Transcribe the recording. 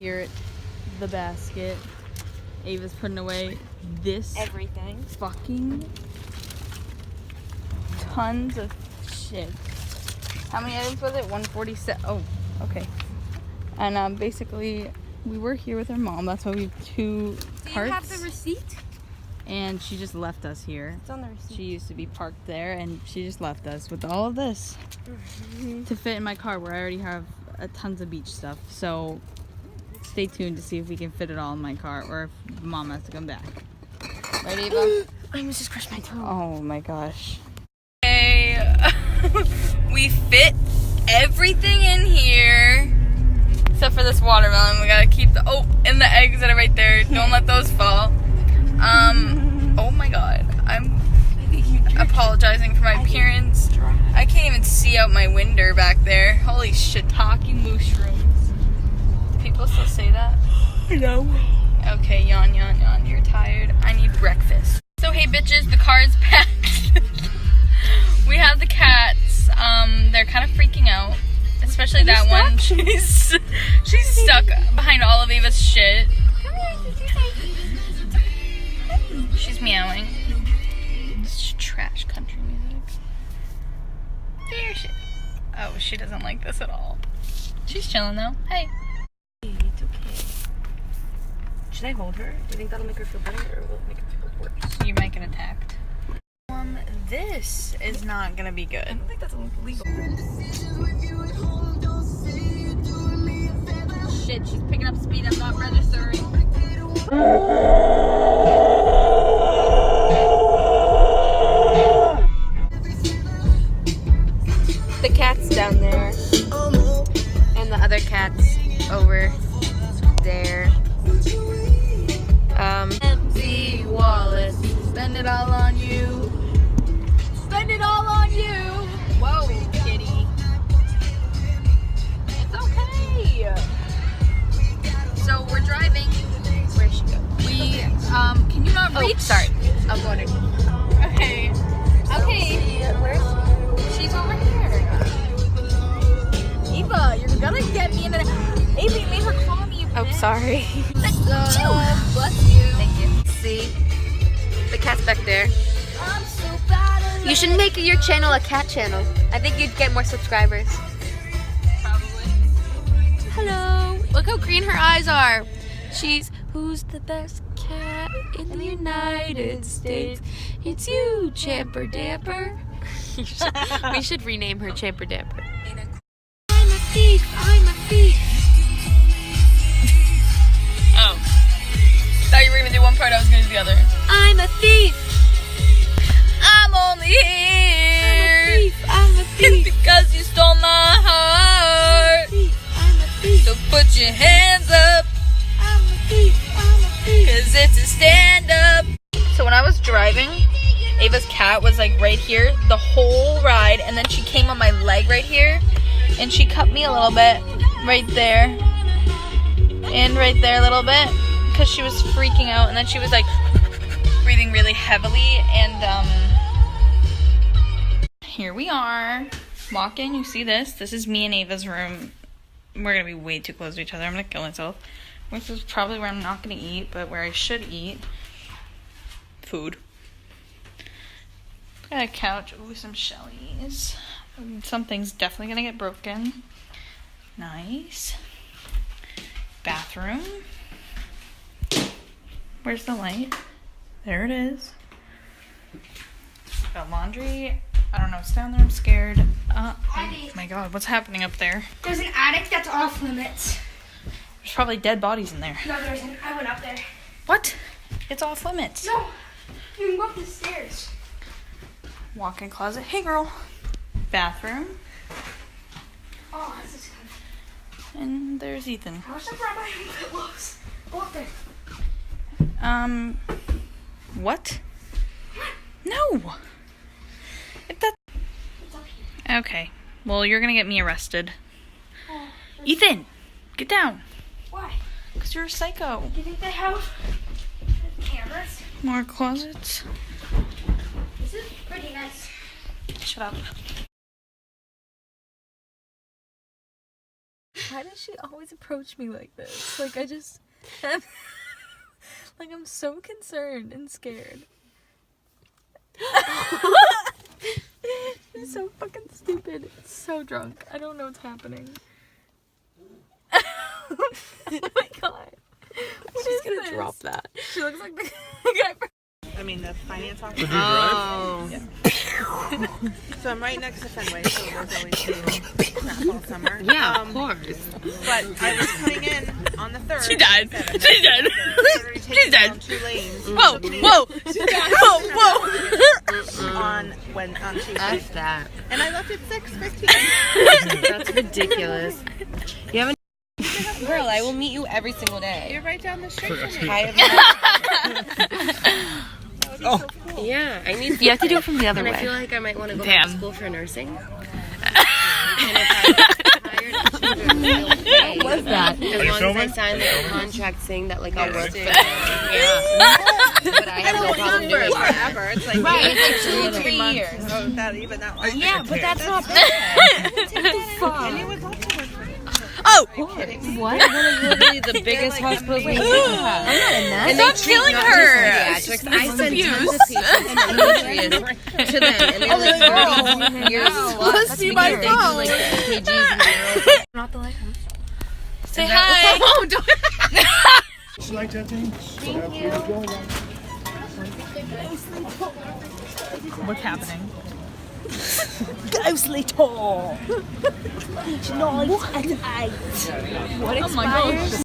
Here at the basket, Ava's putting away this everything. Fucking tons of shit. How many items was it? 147. Oh, okay. And basically, we were here with our mom. That's why we have 2 carts. Do you have the receipt? And she just left us here. It's on the receipt. She used to be parked there, and she just left us with all of this to fit in my car, where I already have tons of beach stuff. So stay tuned to see if we can fit it all in my car, or if Mom has to come back. Ready, Eva? I almost just crushed my toe. Oh my gosh. Okay, we fit everything in here except for this watermelon. We gotta keep the and the eggs that are right there. Don't let those fall. Oh my god, I'm apologizing for my appearance. I can't even see out my window back there. Holy shiitake mushrooms. Do people still say that? No. Okay, yawn, yawn, yawn. You're tired. I need breakfast. So hey bitches, the car is packed. We have the cats. They're kind of freaking out. Especially that one. She's stuck behind all of Ava's shit. She's meowing. It's trash country music. There she. Oh, she doesn't like this at all. She's chilling though. Hey. It's okay. Should I hold her? Do you think that'll make her feel better, or will it make her feel worse? You might get attacked. This is not gonna be good. I don't think that's illegal. Shit, she's picking up speed. I'm not registering. The cat's down there, and the other cat's over there. Empty wallet. Spend it all on you. Spend it all on you. Whoa, kitty. It's okay. So we're driving. Where'd she go? We can you not reach? Sorry. I'll go to. Okay. Okay. Where's? She's over here. Eva, you're gonna get me into the. Ava, you made her call me. Oh, sorry. Bless you. Thank you. See, the cat's back there. I'm so bad. You should make your channel a cat channel. I think you'd get more subscribers. Probably. Hello. Look how green her eyes are. She's who's the best cat in the United States? It's you, Champer Damper. We should rename her Champer Damper. I'm a thief. I'm a thief. Oh. Thought you were gonna do one part, I was gonna do the other. I'm a thief. I'm only here. I'm a thief. Because you stole my heart. I'm a thief. So put your hands up. I'm a thief. I'm a thief. Cause it's a stand up. So when I was driving, Ava's cat was like right here the whole ride, and then she came on my leg right here, and she cut me a little bit right there, and right there a little bit, because she was freaking out, and then she was like breathing really heavily, and here we are. Walk in, you see this? This is me and Ava's room. We're gonna be way too close to each other. I'm gonna kill myself. This is probably where I'm not gonna eat, but where I should eat. Food. Got a couch. Ooh, some shellies. Something's definitely gonna get broken. Nice. Bathroom. Where's the light? There it is. Got laundry. I don't know what's down there. I'm scared. Oh my god, what's happening up there? There's an attic that's off limits. There's probably dead bodies in there. No, there isn't. I went up there. What? It's off limits. No, you can go up the stairs. Walk-in closet. Hey, girl. Bathroom. Oh, this is good. And there's Ethan. I wish I brought my pillows. Go up there. What? No. If that. It's up here. Okay. Well, you're gonna get me arrested. Oh, Ethan, get down. why? Because you're a psycho. Do you think they have cameras? More closets. This is pretty nice. Shut up. Why does she always approach me like this? Like, I just have, like, I'm so concerned and scared. She's so fucking stupid. So drunk. I don't know what's happening. Oh my god. She's gonna drop that. She looks like the guy from I mean, the finance officer. Oh. So I'm right next to Fenway, so there's always crap all summer. Yeah, of course. But I was coming in on the 3rd. She died. She's dead. She's dead. 2 lanes. Whoa, whoa, whoa. On Tuesday. That's that. And I left at 6:15. That's ridiculous. You haven't. Girl, I will meet you every single day. You're right down the street from me. I have Yeah, I need. You have to do it from the other And way. I feel like I might want to go Damn. back to school for nursing. What was that? As long as I sign like a contract saying that like I'll work for them. Yeah. But I have no problem doing it. Forever. It's like Right, it's like 2 or 3 months. years. Oh, that even that long. Yeah, but that's not bad. And you would love to work for me. Oh! What? One of literally the biggest hospitals we have. And Stop killing her! I send tons of patients and endometriosis to them, and they're like, years. Must be my They do phone. like EKGs and neuro. Not the lighthouse. Say hi! Oh, don't. What's happening? Ghostly tall. Oh my gosh.